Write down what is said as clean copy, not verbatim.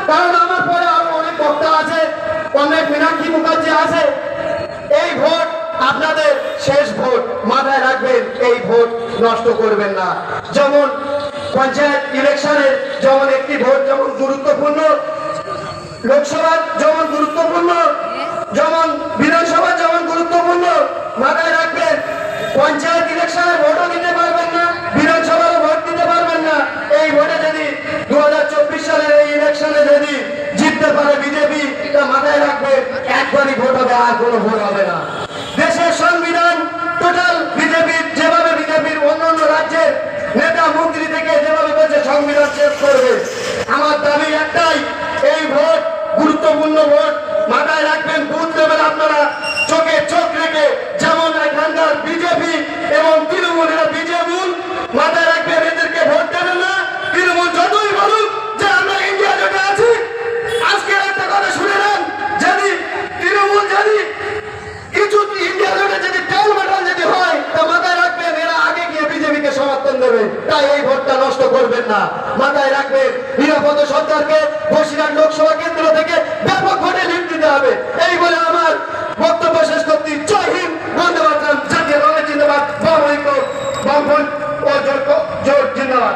কারণ আমার পরে আরো অনেক বক্তা আছে, অনেক মীনাক্ষী মুখার্জি আছে। এই ভোট আপনাদের শেষ ভোট, মাথায় রাখবেন, এই ভোট নষ্ট করবেন না। যেমন পঞ্চায়েত ইলেকশনের যেমন একটি ভোট যেমন গুরুত্বপূর্ণ, লোকসভা যেমন গুরুত্বপূর্ণ, যেমন বিধানসভা যেমন গুরুত্বপূর্ণ, মাথায় রাখবেন পঞ্চায়েত ইলেকশনে ভোটও দিতে পারবেন না, বিধানসভারও ভোট দিতে পারবেন না। এই ভোটে যদি 2024 সালের এই ইলেকশনে যদি জিততে পারে বিজেপি, তা মাথায় রাখবেন একবারই ভোট হবে, আর কোনো ভোট হবে না। দেশের সংবিধান টোটাল বিজেপির, যেভাবে বিজেপির অন্যান্য রাজ্যের নেতা মন্ত্রী থেকে যেভাবে বলছে সংবিধান শেষ করবে, আমার দাবি একটাই, এই ভোট গুরুত্বপূর্ণ ভোট, মাথায় রাখবেন। বুথ লেভেল আপনারা চোখে চোখ রেখে, যেমন এখানকার বিজেপি এবং তৃণমূলের বিজেমূল, মাথায় রাখবেন এদেরকে ভোট দেবেন না। তৃণমূল যতই বলুক যে আমরা ইন্ডিয়া জোটে আছি, আজকে একটা কথা শুনে নেন, যদি তৃণমূল যদি কিছু ইন্ডিয়া জোটে যদি তেল মেটাল যদি হয়, তা মাথায় রাখবেন এরা আগে গিয়ে বিজেপিকে সমর্থন দেবে। তাই এই ভোটটা নষ্ট করবেন না, মাথায় রাখবেন। নিরাপদ সরকারকে বসিরহাট লোকসভা কেন্দ্র থেকে ব্যাপক ভোটে লিড দিতে হবে। এই বলে আমার বক্তব্য শেষ করছি। জয় হিন্দ, বন্দে মাতরম, জাতীয় কংগ্রেস জিন্দাবাদ, বাম ঐক্য, বামফ্রন্ট ও জোট জিন্দাবাদ।